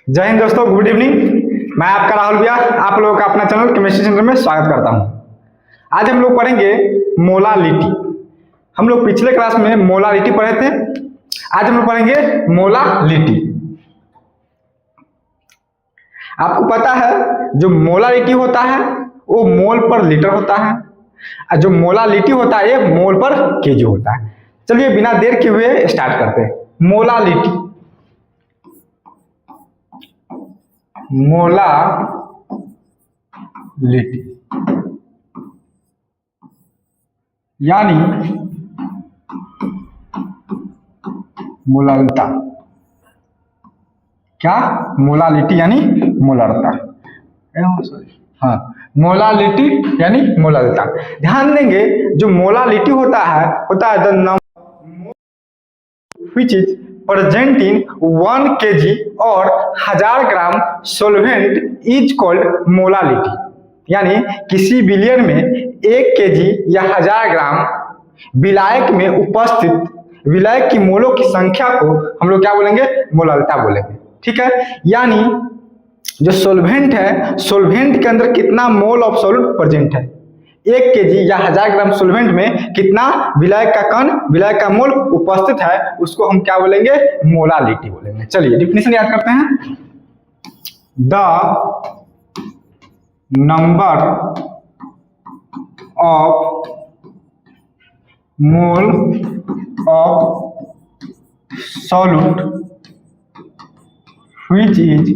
जय हिंद दोस्तों, good evening. मैं आपका राहुल भैया आप लोगों का अपना चैनल केमिस्ट्री सेंटर में स्वागत करता हूं। आज हम लोग पढ़ेंगे मोलालिटी। हम लोग पिछले क्लास में मोलालिटी पढ़े थे। आज हम लोग पढ़ेंगे मोलालिटी। आपको पता है जो मोलालिटी होता है वो मोल पर लीटर होता है और जो मोलालिटी होता है ये मोल पर केजी होता है। चलिए बिना देर किए हुए स्टार्ट करते हैं। मोलालिटी यानी मोलालता। क्या? मोलालिटी यानी मोलालता। हाँ, मोलालिटी यानी मोलालता। ध्यान देंगे जो मोलालिटी होता है the number which is present in 1 kg और 1000 ग्राम सोल्वेंट इज कॉल्ड मोलालिटी। यानी किसी विलयन में 1 kg या 1000 ग्राम विलायक में उपस्थित विलायक की मोलों की संख्या को हम लोग क्या बोलेंगे? मोलालता बोलेंगे। ठीक है, यानी जो सोल्वेंट है, सोल्वेंट के अंदर कितना मोल ऑफ सॉल्यूट प्रेजेंट है, 1 kg या 1000 ग्राम सोल्वेंट में कितना विलायक का कण, विलायक का मोल उपस्थित है, उसको हम क्या बोलेंगे? मोलालिटी बोलेंगे। चलिए डिफिनेशन याद करते हैं। The number of mole of solute which is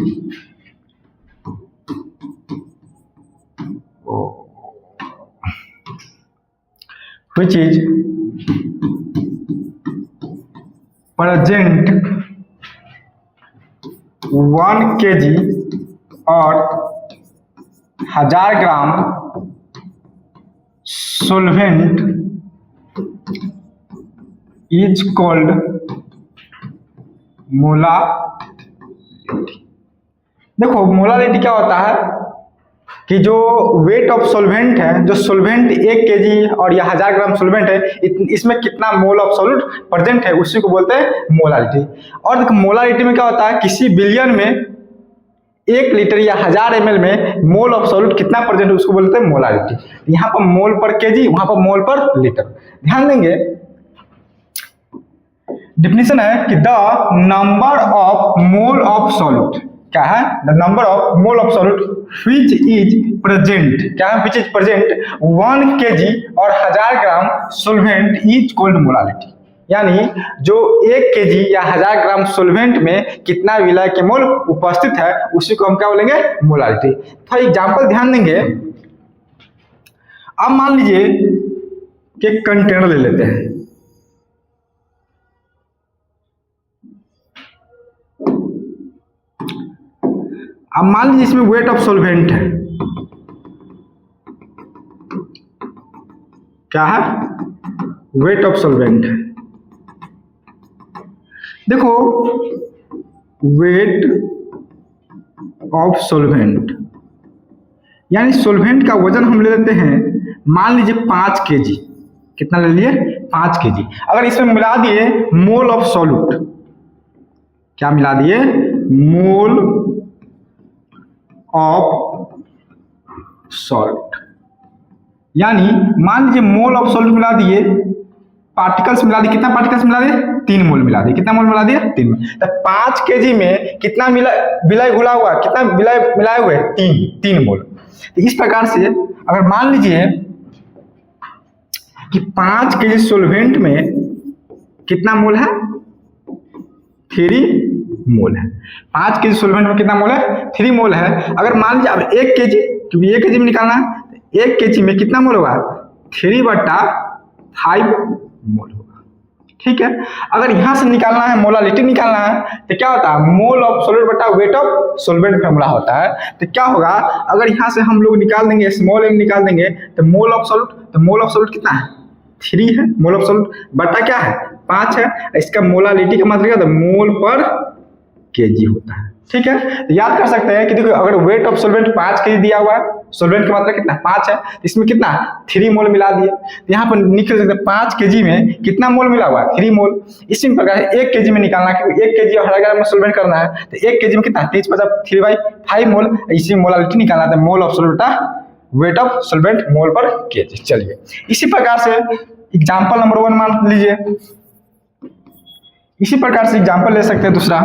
present 1 kg और 1000 ग्राम solvent is called मोलालिटी। देखो मोलालिटी क्या होता है कि जो वेट ऑफ सोल्वेंट है, जो सोल्वेंट 1 kg और या 1000 ग्राम सोल्वेंट है, इसमें कितना मोल ऑफ सॉल्यूट प्रेजेंट है उसी को बोलते हैं मोलालिटी। और देखो मोलालिटी में क्या होता है, किसी बिलियन में 1 लीटर या 1000 ml में मोल ऑफ सॉल्यूट कितना प्रेजेंट है उसको बोलते हैं मोलालिटी। यहाँ पर मोल पर केजी, वहां पर मोल पर लीटर। ध्यान देंगे डिफिनेशन है कि the number of mole of solute क्या है? The number of mole of solute which is present, क्या है? व्हिच इज प्रेजेंट 1 kg और 1000 ग्राम सोल्वेंट इज कॉल्ड मोलालिटी। यानी जो 1 kg या 1000 ग्राम सोल्वेंट में कितना विलायक के मोल उपस्थित है उसी को हम क्या बोलेंगे? मोलालिटी। तो एग्जांपल ध्यान देंगे। अब मान लीजिए कि कंटेनर ले लेते हैं। अब मान लीजिए इसमें वेट ऑफ सोल्वेंट है, क्या है? वेट ऑफ सोल्वेंट है। देखो वेट ऑफ सोल्वेंट यानी सोल्वेंट का वजन हम ले लेते हैं, मान लीजिए 5 kg। कितना ले लिए? 5 kg। अगर इसमें मिला दिए मोल ऑफ सॉल्यूट, क्या मिला दिए? Mole of salt. यानी मान लीजिए मोल ऑफ सॉल्ट मिला दिए, पार्टिकल्स मिला दिए। कितना पार्टिकल्स मिला दिए? 3 मोल मिला दिए। कितना मोल मिला दिए? 3 मोल। तो 5 kg में कितना विलय घुला हुआ, कितना विलय मिलाए हुए? 3 मोल। तो इस प्रकार से अगर मान लीजिए कि 5 kg सोल्वेंट में कितना मोल है? 3 मोल है। 5 kg सोल्वेंट में कितना मोल है? 3 मोल है। अगर मान लीजिए अब 1 kg, क्योंकि 1 kg में निकालना है, 1 kg में कितना मोल होगा? 3/5 मोल होगा। ठीक है, अगर यहां से निकालना है, मोलालिटी निकालना है, तो क्या होता है? मोल ऑफ सॉल्यूट बटा वेट ऑफ सोल्वेंट फॉर्मूला होता है। तो क्या होगा अगर यहां से हम लोग निकाल देंगे, स्मॉल m निकाल देंगे, तो मोल ऑफ सॉल्यूट, तो मोल ऑफ सॉल्यूट कितना है? 3 है। मोल ऑफ सॉल्यूट बटा क्या है? 5 है। इसका मोलालिटी का मतलब क्या होता है? मोल पर kg होता है। ठीक है, तो याद कर सकते हैं कि देखो अगर वेट ऑफ सोलवेंट 5 kg दिया हुआ है, सोलवेंट की मात्रा कितना 5 है, तो इसमें कितना 3 मोल मिला दिए, तो यहाँ पर निकल सकते हैं 5 kg में कितना मोल मिला हुआ है 3 मोल। इसी प्रकार 1 kg में निकालना है, क्योंकि 1 kg 100 ग्राम में सोलवेंट करना है, तो 1 kg में कितना 3/5 मोल, इसी मोलालिटी निकालना था, mole of solvent weight of solvent mole पर kg। चलिए इसी प्रकार से एग्जाम्पल नंबर 1 मान लीजिए, इसी प्रकार से एग्जाम्पल ले सकते हैं दूसरा।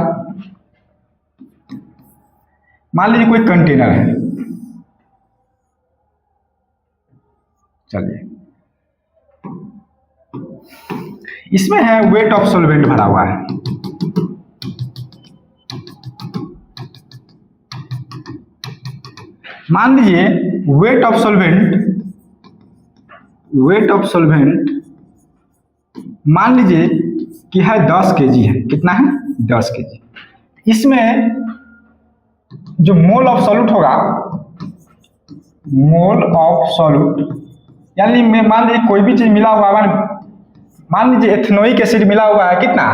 मान लीजिए कोई कंटेनर है, चलिए इसमें है वेट ऑफ सोलवेंट भरा हुआ है, मान लीजिए वेट ऑफ सोलवेंट मान लीजिए कि है 10 kg है, कितना है 10 kg। इसमें जो मोल ऑफ सॉल्यूट होगा, मोल ऑफ सॉल्यूट यानी मान लीजिए कोई भी चीज मिला हुआ है, मान लीजिए एथेनोइक एसिड मिला हुआ है, कितना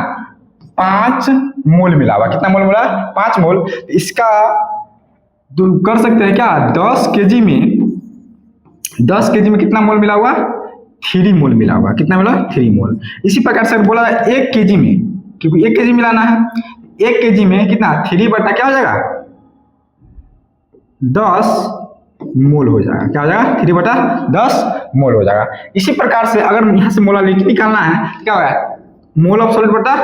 5 मोल मिला हुआ, कितना मोल मिला 5 मोल। इसका कर सकते हैं क्या 10 kg में कितना मोल मिला हुआ 3 मोल मिला हुआ, कितना मिला 3 मोल। इसी प्रकार से बोला 1 kg में, क्योंकि 1 kg मिलाना है, 1 kg में कितना 3 बटा क्या हो जाएगा 10 मोल हो जाएगा, क्या हो जाएगा 3 बटा 10 मोल हो जाएगा। इसी प्रकार से अगर यहाँ से मोलालिटी निकालना है, क्या होगा मोल ऑफ सॉल्वेंट बटा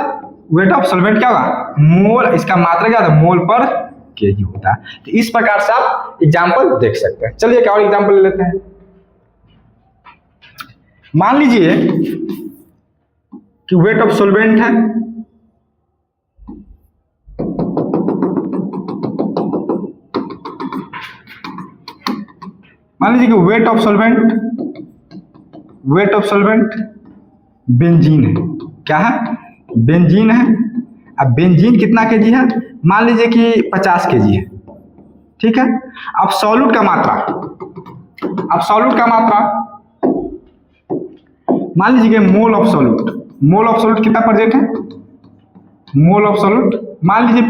वेट ऑफ सॉल्वेंट, क्या होगा मोल, इसका मात्रा क्या होता है मोल पर kg होता है। तो इस प्रकार से आप एग्जाम्पल देख सकते हैं। चलिए क्या और एग्जाम्पल ले लेते हैं। मान लीजिए कि वेट ऑफ सोलवेंट है, मान लीजिए कि वेट ऑफ सोलवेंट बेंजीन है, क्या है बेंजीन है। अब बेंजीन कितना kg है, मान लीजिए कि 50 kg है, ठीक है। अब सॉल्यूट का मात्रा मान लीजिए कि मोल ऑफ सॉल्यूट कितना परसेंट है, मोल ऑफ सॉल्यूट मान लीजिए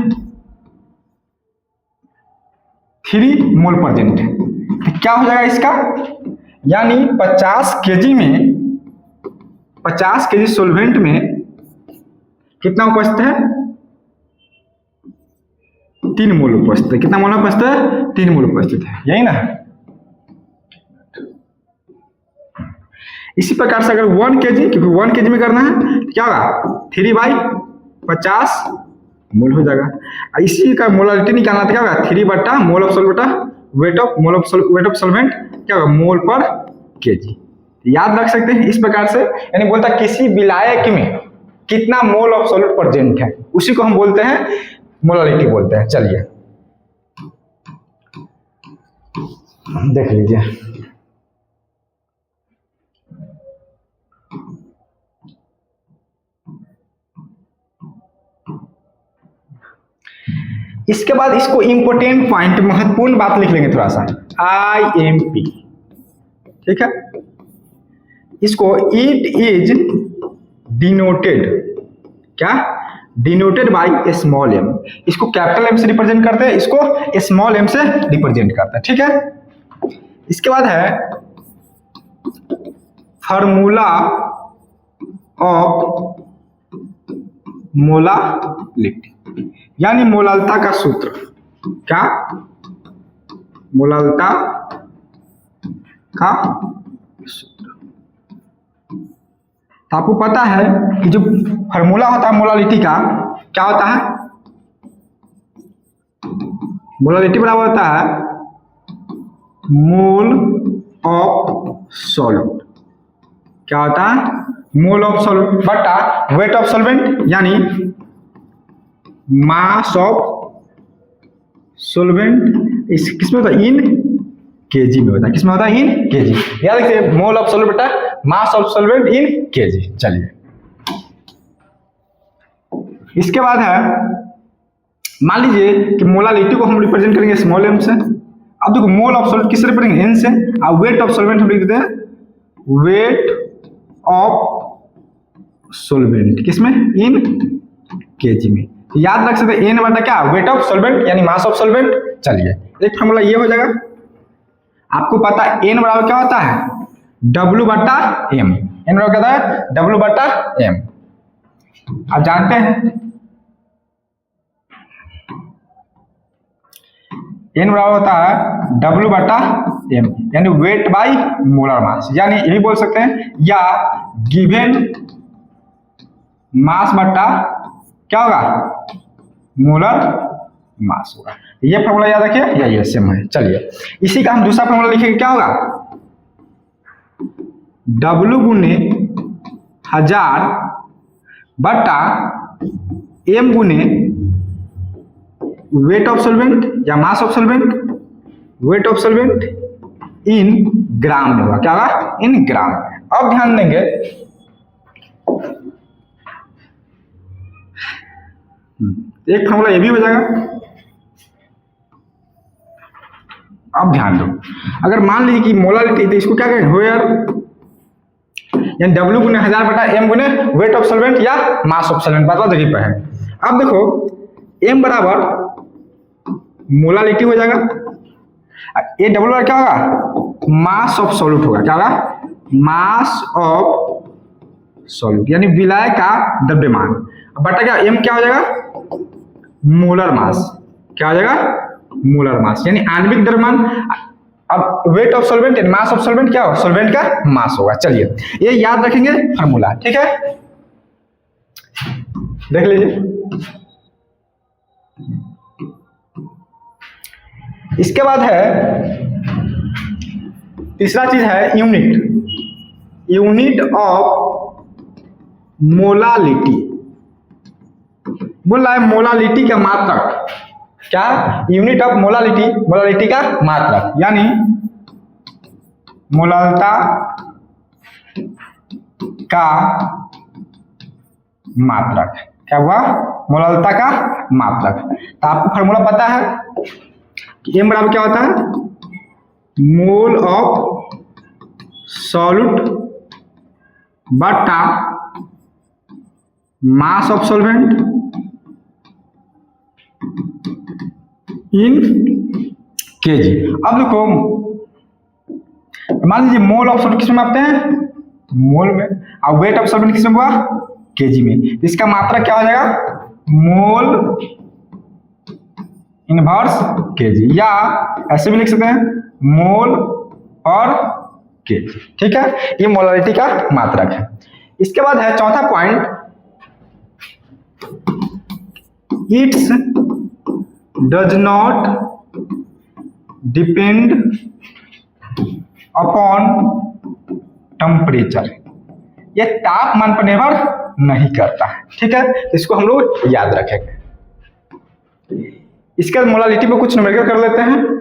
3 मोल परसेंट है, तो क्या हो जाएगा इसका, यानी 50 kg सोलवेंट में कितना उपस्थित है 3 मोल उपस्थित है, कितना मोल उपस्थित है 3 मोल उपस्थित है, यही ना। इसी प्रकार से अगर 1 kg, क्योंकि 1 kg में करना है, तो क्या होगा 3/50 मोल हो जाएगा। इसी का मोलालिटी निकालना तो क्या होगा 3 बटा mole of solvent weight of solvent, क्या होगा मोल पर kg। याद रख सकते हैं इस प्रकार से, यानी बोलता है किसी विलायक में कितना मोल ऑफ सॉल्यूट प्रेजेंट है, उसी को हम बोलते हैं मोलालिटी बोलते हैं। चलिए देख लीजिए, इसके बाद इसको इंपोर्टेंट पॉइंट महत्वपूर्ण बात लिख लेंगे थोड़ा सा, IMP, ठीक है। इसको इट इज डिनोटेड, क्या डिनोटेड बाय स्मॉल m, इसको कैपिटल M से रिप्रेजेंट करते हैं, इसको स्मॉल m से रिप्रेजेंट करते हैं, ठीक है। इसके बाद है फार्मूला ऑफ मोलालिटी, यानी मोलालता का सूत्र, क्या मोलालता का सूत्र। तो आपको पता है कि जो फार्मूला होता है मोलालिटी का, क्या होता है मोलालिटी बराबर होता है मोल ऑफ सॉल्यूट, क्या होता है मोल ऑफ सॉल्यूट बटा वेट ऑफ सॉल्वेंट, यानी मास ऑफ सोलवेंट। इस किसमें होता है इन kg में होता है, किसमें होता है इन kg। याद रखिए मोल ऑफ सॉल्वेंट बटा mass of solvent in kg। चलिए इसके बाद है, मान लीजिए कि मोलालिटी को हम रिप्रेजेंट करेंगे स्मॉल m से। अब देखो मोल ऑफ सॉल्वेंट किससे रिप्रेजेंट करेंगे n से, और वेट ऑफ सॉल्वेंट हम लिख देते हैं वेट ऑफ सोलवेंट, किसमें इन kg में। याद रख सकते एन बटा क्या, वेट ऑफ सॉल्वेंट यानी मास ऑफ सॉल्वेंट। चलिए एक फॉर्मूला ये हो जाएगा, आपको पता है एन बराबर क्या होता है, W बटा एम। एन बराबर क्या होता है, W बटा एम। आप जानते हैं एन बराबर होता है W बटा एम यानी वेट बाई मोलर मास, यानी ये भी बोल सकते हैं या गिवन मास बटा क्या होगा, मोलर मास होगा। ये फॉर्मूला याद रखिए, या ये सेम है। चलिए इसी का हम दूसरा फॉर्मूला लिखेंगे, क्या होगा, W गुने 1000 बटा M गुने वेट ऑफ सॉल्वेंट या mass of solvent, weight of solvent in gram में होगा, क्या होगा, इन ग्राम में। अब ध्यान देंगे एक फॉर्मूला ये भी हो जाएगा। अब ध्यान दो, अगर मान लीजिए कि मोलालिटी, तो इसको क्या कहेंगे, वेयर यानी W गुने 1000 बटा M गुने वेट ऑफ सॉल्वेंट या मास ऑफ सॉल्वेंट, बात जगह पर है। अब देखो M बराबर मोलालिटी हो जाएगा, ये W बराबर क्या होगा, मास ऑफ सॉल्यूट होगा, क्या होगा, मास ऑफ सॉल्यूट यानी विलाय का द्रव्यमान, बटा क्या M क्या हो जाएगा, मोलर मास, क्या हो जाएगा, मोलर मास यानी आणविक द्रव्यमान। अब वेट ऑफ सॉल्वेंट यानी मास ऑफ सॉल्वेंट क्या हो, सॉल्वेंट का मास होगा। चलिए ये याद रखेंगे फार्मूला, ठीक है, देख लीजिए। इसके बाद है तीसरा चीज है यूनिट, यूनिट ऑफ मोलालिटी। बोल रहा है मोलालिटी का मात्रक, क्या, यूनिट ऑफ मोलालिटी, मोलालिटी का मात्रक यानी मोलालता का मात्रक, क्या हुआ, मोलालता का मात्रक। तो आपको फार्मूला पता है कि एम बराबर क्या होता है, मोल ऑफ सॉल्यूट बटा मास ऑफ सॉल्वेंट इन केजी। अब देखो मान लीजिए मोल ऑफ सॉल्वेंट किस में मापते हैं, मोल में, और वेट ऑफ सॉल्वेंट किस में हुआ, केजी में। इसका मात्रा क्या हो जाएगा, मोल इनवर्स केजी, या ऐसे भी लिख सकते हैं मोल और केजी, ठीक है, ये मोलारिटी का मात्रक है। इसके बाद है चौथा point, it's does not depend upon temperature, ये तापमान पर निर्भर नहीं करता है, ठीक है, इसको हम लोग याद रखेंगे। इसके मोलालिटी में कुछ न्यूमेरिकल कर लेते हैं।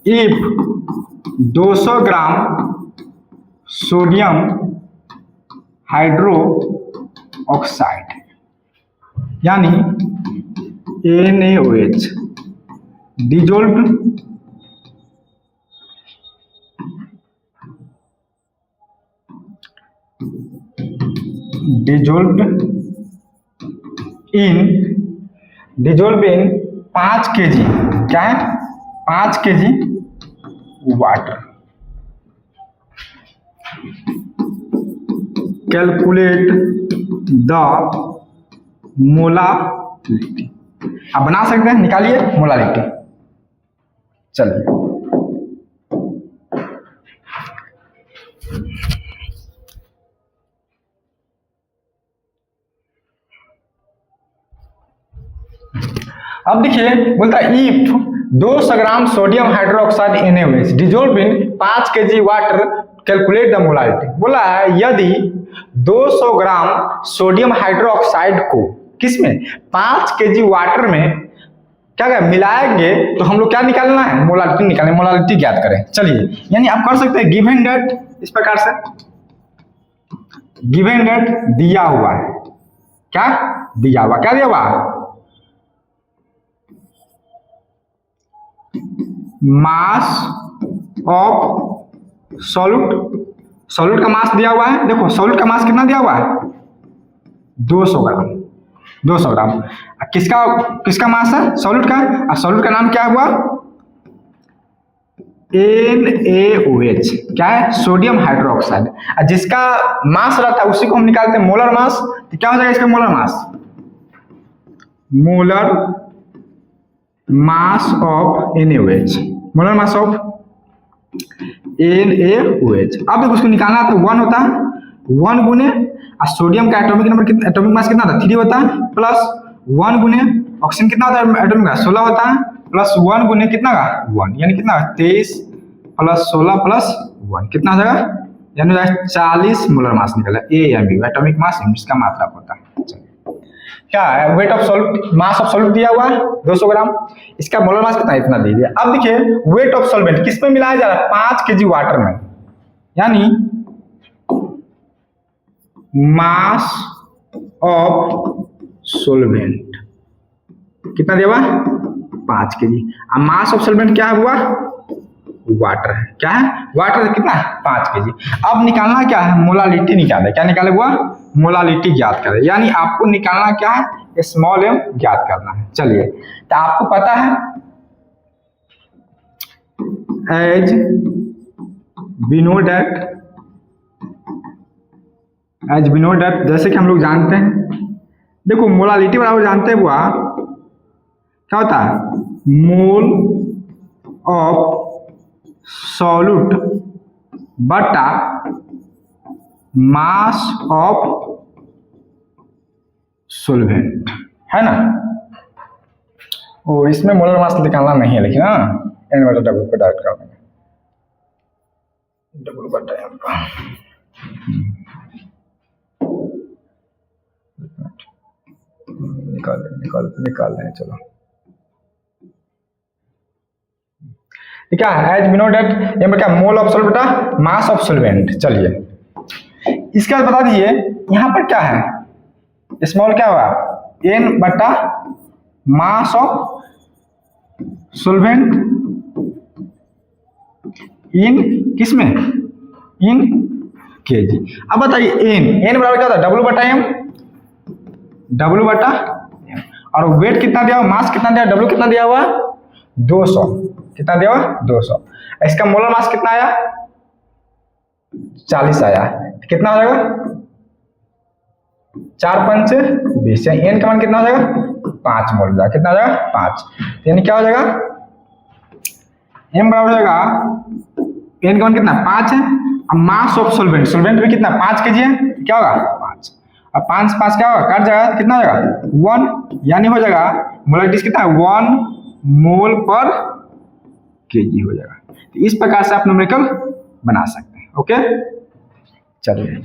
If 200 gram sodium hydro oxide यानी NaOH dissolved in 5 kg, क्या है, 5 kg water. Calculate the molality, आप बना सकते हैं, निकालिए मोलालिटी। चलिए अब देखिए बोलता है if 200 gram sodium hydroxide NaOH dissolve in 5 kg water calculate the molality. बोला है यदि 200 ग्राम सोडियम हाइड्रोक्साइड को किसमें 5 kg वाटर में क्या क्या मिलाएंगे तो हम लोग क्या निकालना है, मोलालिटी निकालना है, मोलालिटी ज्ञात करें। चलिए यानी आप कर सकते हैं गिवन डेट इस प्रकार से, गिवन डेट दिया हुआ है, क्या दिया हुआ, क्या दिया हुआ, मास ऑफ सॉल्यूट, सॉल्यूट का मास दिया हुआ है। देखो सॉल्यूट का मास कितना दिया हुआ है, 200 ग्राम, 200 ग्राम। किसका किसका मास है, सॉल्यूट का, और सॉल्यूट का नाम क्या हुआ, NaOH, क्या है, सोडियम हाइड्रोक्साइड। जिसका मास रहता है उसी को हम निकालते हैं मोलर मास। तो क्या हो जाएगा इसका molar mass, molar mass of NaOH, molar mass of NaOH। अब उसको निकालना तो 1 होता है, 1 गुने सोडियम का एटॉमिक नंबर कितना, एटॉमिक मास कितना होता है, 3 होता है, प्लस 1 गुने ऑक्सीजन कितना होता है एटॉमिक मास 16 होता है, प्लस 1 गुने कितना का 1, यानी कितना 23 प्लस 16 प्लस 1 कितना हो जाएगा, यानी 40 मोलर मास निकला। AMU एटॉमिक मास इसका मात्रा होता है। क्या है, wait of solute, mass of solute दिया हुआ है 200 ग्राम, इसका मोलर मास कितना, इतना दे दिया। अब देखिए वेट ऑफ सॉल्वेंट किस में मिलाया जा रहा है, 5 kg वाटर में, यानी मास ऑफ सॉल्वेंट कितना दिया हुआ, 5 kg। अब मास ऑफ सॉल्वेंट क्या हुआ, वाटर है, क्या है, वाटर कितना, 5 kg। अब निकालना क्या है, मोलालिटी निकाले, क्या निकाले हुआ, मोलालिटी ज्ञात करें, यानी आपको निकालना क्या है, स्मॉल एम ज्ञात करना है। चलिए तो आपको पता है as we know that, as we know that, जैसे कि हम लोग जानते हैं, देखो मोलालिटी बराबर जानते हैं हुआ क्या होता है, मोल ऑफ सॉल्यूट बटा मास ऑफ सॉल्वेंट, है ना। ओ इसमें मोलर मास निकालना नहीं है, लेकिन हाँ एन बटा डब्ल्यू को डायरेक्ट कर देंगे, डब्ल्यू बटा एम का, निकाल दें चलो। क्या है, एज वी नो दैट ये क्या, मोल ऑफ सॉल्वेंट बटा मास ऑफ सॉल्वेंट। चलिए इसके बाद बता दीजिए यहाँ पर क्या है, स्मॉल क्या हुआ, n बटा मास ऑफ सॉल्वेंट इन किसमें, इन kg। अब बताइए n बराबर क्या होता है, W बटा m, W बटा m, और वेट कितना दिया हुआ, मास कितना दिया, W कितना दिया हुआ 200, कितना दिया हुआ 200। इसका मोलर मास कितना आया, 40 आया, कितना हो जाएगा 4 पंच 20, n का मान कितना हो जाएगा 5 मोल हो जाएगा, कितना हो जाएगा 5, यानी क्या हो जाएगा m बराबर हो जाएगा, n का मान कितना 5 है, अब मास ऑफ सॉल्वेंट, सॉल्वेंट में कितना 5 kg है, क्या होगा 5, अब 5 5 क्या होगा, कट जाएगा, कितना हो जाएगा 1, यानी हो जाएगा मोलारिटी कितना है 1 मोल पर kg हो जाएगा। तो इस प्रकार से आप न्यूमेरिकल बना सकते हैं। ओके चलिए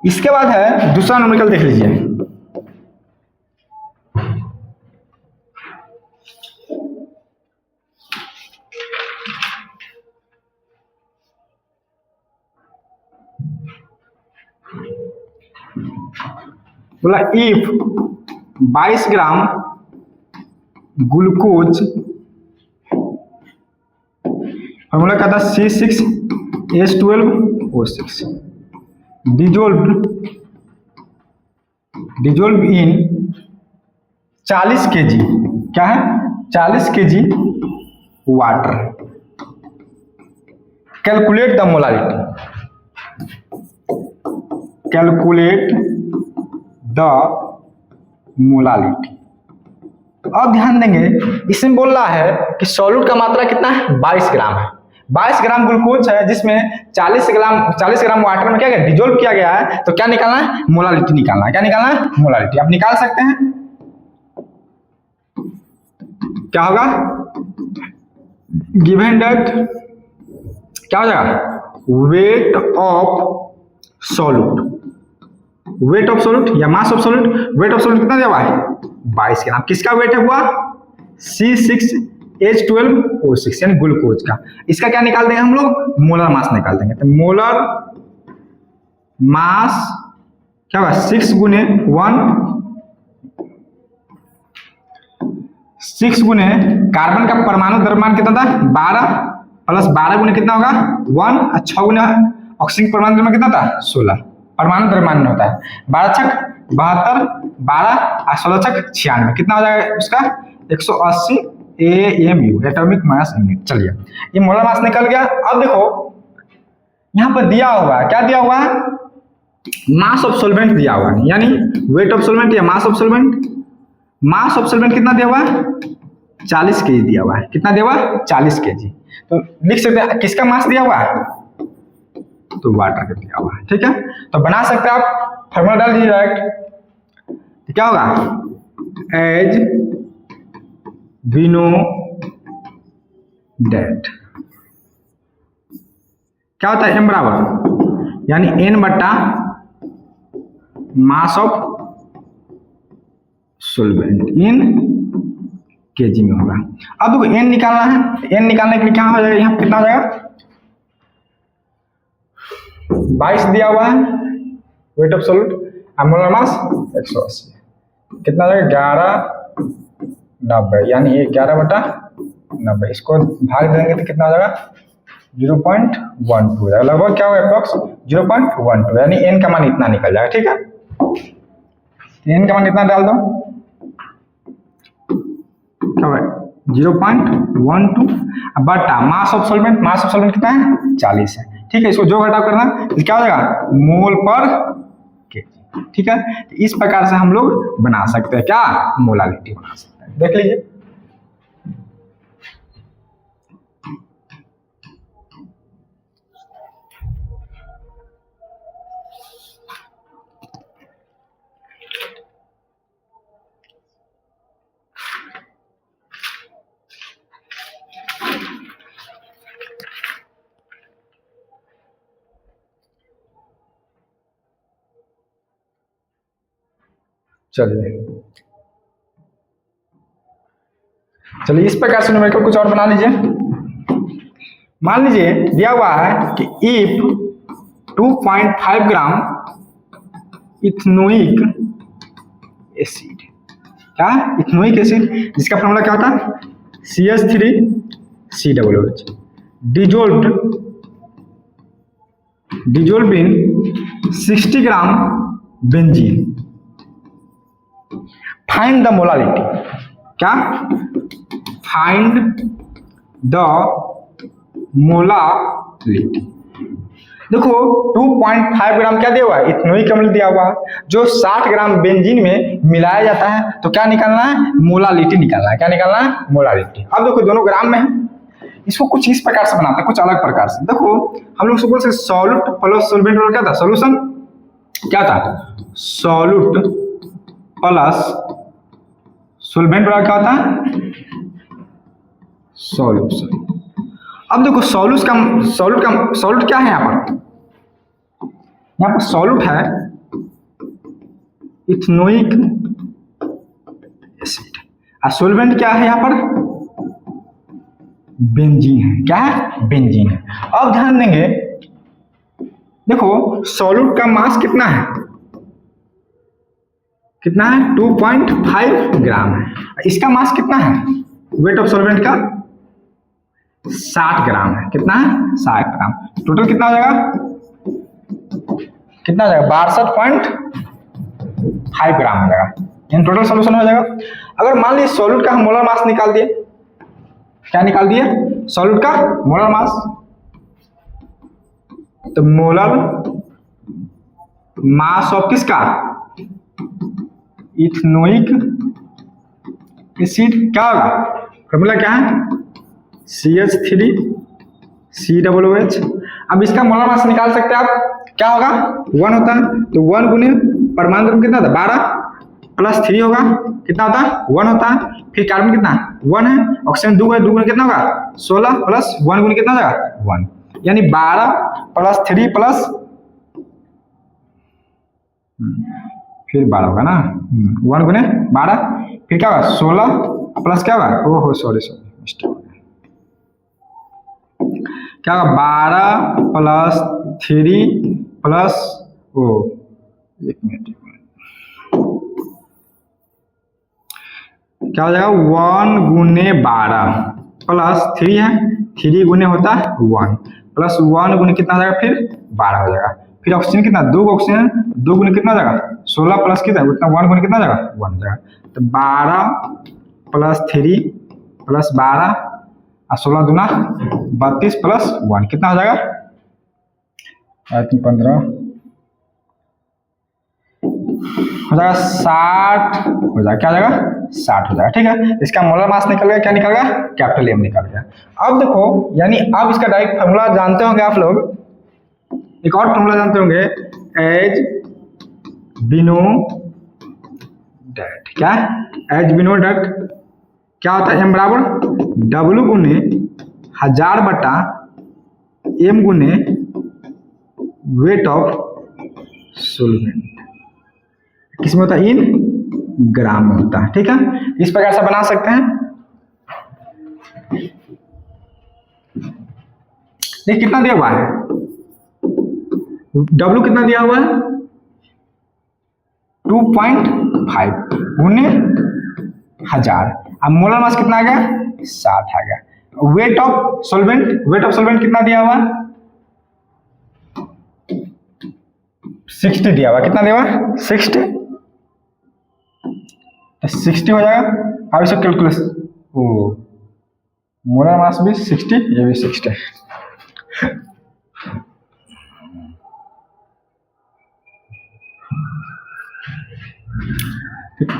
इसके बाद है दूसरा न्यूमेरिकल, देख लीजिए। बोला इफ 22 ग्राम ग्लूकोज, फॉर्मूला क्या था C6H12O6 डिजोल्व इन 40 kg, क्या है 40 kg water, calculate the molarity, calculate the molarity. अब ध्यान देंगे इसमें बोल रहा है कि सॉल्यूट का मात्रा कितना है 22 ग्राम है, 22 ग्राम ग्लूकोज है जिसमें 40 ग्राम वाटर में क्या गया डिजोल्व किया गया है, तो क्या निकालना है मोलारिटी निकालना है, क्या निकालना है मोलारिटी। आप निकाल सकते हैं, क्या होगा गिवन दैट क्या हो जाएगा weight of solute, weight of solute या mass of solute. Weight of solute कितना दिया हुआ है 22 ग्राम। किसका वेट है हुआ C6H12O6 यानी ग्लूकोज का। इसका क्या निकाल देंगे हम लोग मोलर मास निकाल देंगे। तो मोलर मास क्या होगा 6 गुने कार्बन का परमाणु द्रव्यमान कितना था 12 प्लस 12 गुने कितना होगा 1 और 6 गुने ऑक्सीजन परमाणु द्रव्यमान कितना था 16 परमाणु द्रव्यमान में होता है। 12 छक 72 12 और 16 छक 96 कितना हो जाएगा उसका 180 AMU एटॉमिक मास यूनिट। चलिए ये मोलर मास निकल गया। अब देखो यहाँ पर दिया हुआ है क्या दिया हुआ है मास ऑफ सॉल्वेंट दिया हुआ है यानी वेट ऑफ सॉल्वेंट या mass of solvent. Mass of solvent कितना दिया हुआ है 40 केजी दिया हुआ है। कितना दिया हुआ है 40 केजी। तो लिख सकते हैं किसका मास दिया हुआ है तो वाटर का दिया हुआ है। ठीक है तो बना सकते हैं आप फॉर्मूला डाल दीजिए डायरेक्ट। तो क्या होगा एज वी नो डेट क्या होता है m बराबर यानी n बट्टा मास ऑफ सॉल्वेंट इन केजी में होगा। अब देखो n निकालना है। n निकालने के लिए क्या हो जाएगा यहाँ कितना हो जाएगा 22 दिया हुआ है वेट ऑफ सॉल्यूट और मोलर मास 180 कितना हो जाएगा 1190 यानी ये 11/90 इसको भाग देंगे तो कितना हो जाएगा 0.12 लगभग क्या होगा अप्रॉक्स 0.12 यानी n का मान इतना निकल जाएगा। ठीक है n का मान इतना डाल दो क्या होगा 0.12 बटा मास ऑफ सॉल्वेंट कितना है 40 है। ठीक है इसको जो घटाव करना क्या हो जाएगा मोल पर केजी। ठीक है तो इस प्रकार से हम लोग बना सकते हैं क्या मोलालिटी बना सकते हैं। देख लीजिए चलिए इस प्रकार से न्यूमेरिकल कुछ और बना लीजिए। मान लीजिए दिया हुआ है कि इफ 2.5 ग्राम इथेनोइक एसिड क्या इथेनोइक एसिड जिसका फॉर्मूला क्या होता है CH3COOH dissolve in 60 gram benzene find the molality क्या फाइंड द मोलालिटी। देखो 2.5 ग्राम क्या दिया हुआ है इथेनोइक अम्ल दिया हुआ है जो 60 ग्राम बेंजीन में मिलाया जाता है। तो क्या निकालना है मोलालिटी निकालना है। क्या निकालना है मोलालिटी। अब देखो दोनों ग्राम में है इसको कुछ इस प्रकार से बनाते हैं कुछ अलग प्रकार से। देखो हम लोग बोल सकते सॉल्यूट प्लस सॉल्वेंट क्या था सॉल्यूशन क्या था सॉल्यूट प्लस सॉल्वेंट क्या होता है सॉल्यूशन। अब देखो सॉल्यूट क्या है यहाँ पर सॉल्यूट है इथेनोइक एसिड और सॉल्वेंट क्या है यहाँ पर बेंजीन है। क्या है बेंजीन है। अब ध्यान देंगे देखो सॉल्यूट का मास कितना है 2.5 ग्राम है। इसका मास कितना है वेट ऑफ सॉल्वेंट का 60 ग्राम है। कितना है 60 ग्राम। टोटल कितना हो जाएगा 62.5 ग्राम हो जाएगा। इन टोटल सॉल्यूशन हो जाएगा। अगर मान लीजिए सॉल्यूट का हम मोलर मास निकाल दिए क्या निकाल दिए सॉल्यूट का मोलर मास तो मोलर मास ऑफ किसका इथेनोइक एसिड क्या होगा फॉर्मूला क्या है CH3COOH। अब इसका मोलर मास निकाल सकते हैं आप क्या होगा 1 होता है तो 1 गुने परमाणु द्रव्य कितना था 12 प्लस 3 होगा कितना होता है 1 होता है। फिर कार्बन कितना 1 है ऑक्सीजन 2 है 2 गुने कितना होगा 16 प्लस 1 गुने कितना होगा 1 यानी 12 प्लस 3 प्लस फिर 12 होगा ना, 1 गुने 12, फिर क्या होगा 16 प्लस क्या होगा, ओहो सॉरी मिस्टेक हो गया, क्या होगा 12 प्लस 3 प्लस एक मिनट क्या हो जाएगा 1 गुने 12 प्लस 3 है, 3 गुने होता है 1 प्लस 1 गुने कितना हो जाएगा फिर 12 हो जाएगा। फिर ऑक्सीजन कितना, 2 ऑक्सीजन है, 2 गुने कितना हो जाएगा 16 प्लस कितना उतना 1 गुने कितना हो जाएगा 1 हो जाएगा। तो 12 प्लस 3 प्लस 12 और 16 दूना 32 प्लस 1 कितना हो जाएगा 15 हो जाएगा 60 हो जाएगा, क्या हो जाएगा 60 हो जाएगा। ठीक है, इसका मोलर मास निकल गया, क्या निकल गया कैपिटल M निकल गया। अब देखो यानी अब इसका डायरेक्ट फॉर्मूला जानते होंगे आप लोग, एक और फॉर्मूला जानते होंगे एज बिनो डेट, क्या एज बिनो डेट क्या होता है M बराबर W गुने 1000 बटा M गुने वेट ऑफ सोल्वेंट, किसमें होता है इन ग्राम में होता है। ठीक है, इस प्रकार से बना सकते हैं। देखिए कितना दिया हुआ है W कितना दिया हुआ है 2.5 गुने 1000, अब मोलर मास कितना आ गया 60 आ गया। वेट ऑफ सोल्वेंट कितना दिया हुआ 60 दिया हुआ, कितना दिया हुआ 60 हो जाएगा। अब इसको कैलकुलेशन मोलर मास भी 60, ये भी 60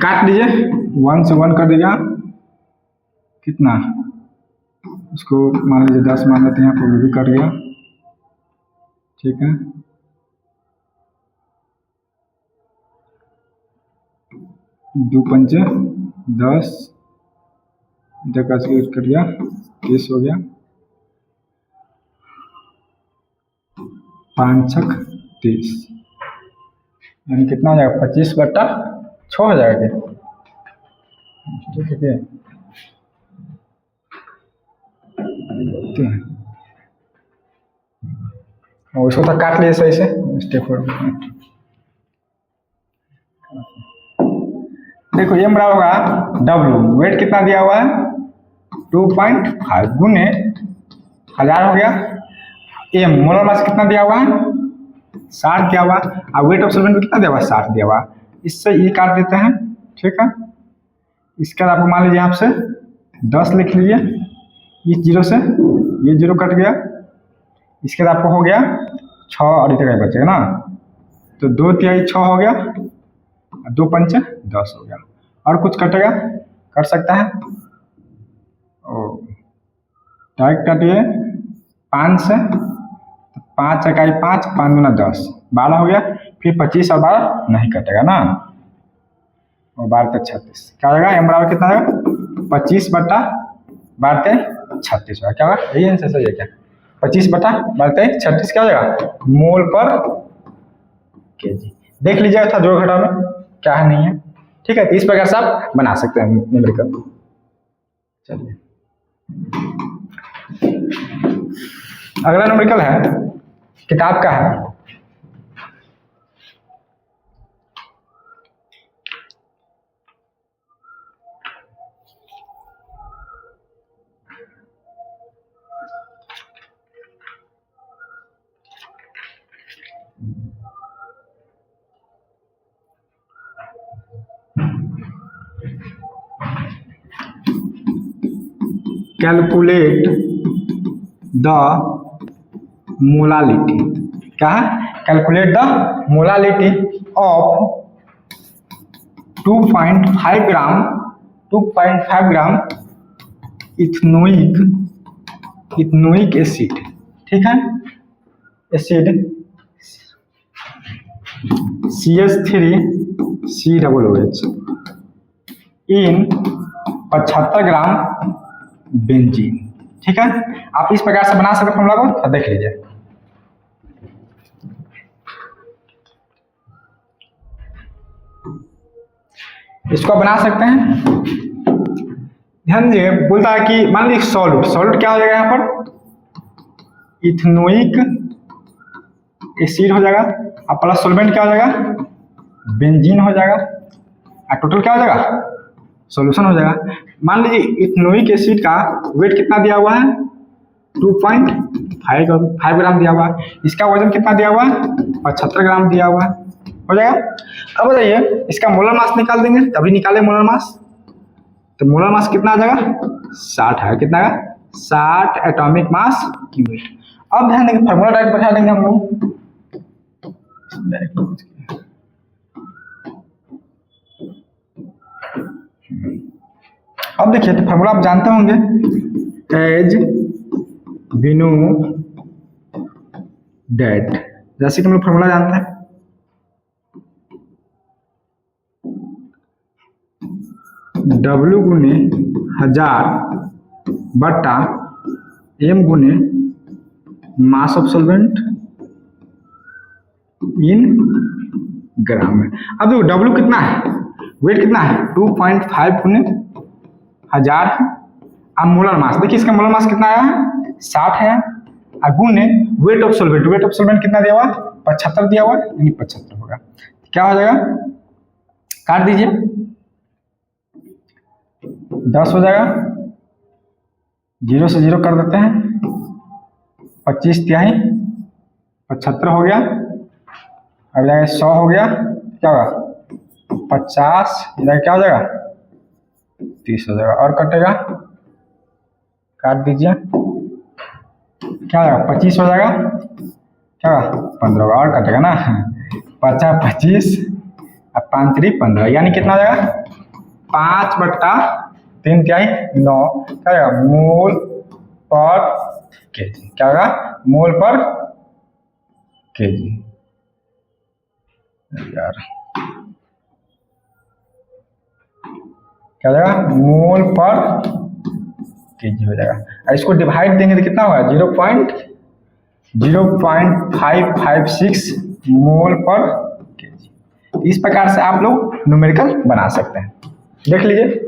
काट दीजिए, 1 से 1 कर दीजिए, कितना उसको मान लीजिए 10 मान लेते हैं, यहाँ पर भी कट गया। ठीक है, दो पंचे 10, जगह से कट गया 30 हो गया, 5 छक 30 यानी कितना हो जाएगा 25/6 हो जाएगा। ठीक है, और उसको तो काट लिए सही से, स्टेप देखो ये बराबर होगा W, वेट कितना दिया हुआ है 2.5 गुने 1000 हो गया, M मोलर मास कितना दिया हुआ है 60 दिया हुआ, और वेट ऑफ सोल्वेंट कितना दिया हुआ 60 दिया हुआ। इससे ये काट देते हैं। ठीक है, इसका आपको मान लीजिए आपसे 10 लिख लीजिए, इस 0 से ये 0 कट गया, इसके बाद आपको हो गया 6 और इतना बचेगा ना, तो 2 तिहाई 6 हो गया, 2 पंचे 10 हो गया। और कुछ कटेगा, कट सकता है डायरेक्ट काटिए 5 से, 5 इकाई 5, 5 गुना 10, 12 हो गया। फिर 25 और 12 नहीं कटेगा ना, और 12 तक 36 क्या हो जाएगा M बराबर कितना होगा 25/12 36 होगा। क्या होगा यही आंसर सही है क्या 25/12 36 क्या हो जाएगा मोल पर केजी। देख लीजिएगा था जोड़ घटाव में क्या है नहीं है। ठीक है, तो इस प्रकार से आप बना सकते हैं न्यूमेरिकल। चलिए अगला न्यूमेरिकल है, किताब का है, कैलकुलेट द मोलालिटी। क्या है calculate the molality of 2.5 gram ethanoic acid. ठीक है, एसिड CH3COOH इन 75 ग्राम बेंजीन। ठीक है, आप इस प्रकार से बना सकते फॉर्मूला को, तो देख लीजिए। इसको आप बना सकते हैं। ध्यान दीजिए, बोलता है कि मान लीजिए सॉल्यूट, सॉल्यूट क्या हो जाएगा यहाँ पर, इथेनोइक एसिड हो जाएगा, और प्लस सॉल्वेंट क्या हो जाएगा, बेंजीन हो जाएगा, और टोटल क्या हो जाएगा, सॉल्यूशन हो जाएगा। मान लीजिए इथेनोइक एसिड का वेट कितना दिया हुआ है, 2.5 ग्राम दिया हुआ है। इसका वजन कितना दिया हुआ है, 75 ग्राम दिया हुआ है, हो जाएगा। अब बताइए इसका मोलर मास निकाल देंगे, तभी निकाले मोलर मास, तो मोलर मास कितना आ जाएगा, 60 है, कितना है 60 एटॉमिक मास यूनिट। अब ध्यान देंगे फार्मूला डायरेक्ट बैठा देंगे हम लोग, अब देखिए तो फार्मूला आप जानते होंगे, एज बिनु डेट, जैसे कि हम लोग फार्मूला जानते हैं, W गुने 1000 बटा M गुने मास ऑफ सॉल्वेंट इन ग्राम में। अब देखो W कितना है, वेट कितना है, 2.5 गुने 1000 है। अब मोलर मास देखिए, इसका मोलर मास कितना आया है, 60 है, और गुने wait of solvent, weight of solvent कितना दिया हुआ, 75 दिया हुआ, यानी 75 होगा। क्या हो जाएगा, काट दीजिए, 10 हो जाएगा, 0 से 0 कर देते हैं, 25 तिहाई 75 हो गया, अब जाएगा 100 हो गया, क्या होगा 50, इधर क्या हो जाएगा 30 हो जाएगा, और कटेगा, काट दीजिए, क्या होगा 25 हो जाएगा, क्या होगा 15 होगा, और कटेगा ना, 50 25 और 5 3 15, यानी कितना हो जाएगा 5/3 तिहाई 9, क्या होगा मोल पर केजी, क्या होगा मोल पर केजी। यार क्या हो जाएगा, मोल पर केजी हो जाएगा, और इसको डिवाइड देंगे तो कितना होगा 0.0556 मोल पर केजी। इस प्रकार से आप लोग न्यूमेरिकल बना सकते हैं, देख लीजिए।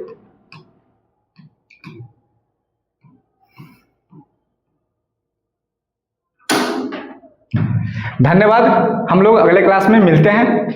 धन्यवाद, हम लोग अगले क्लास में मिलते हैं।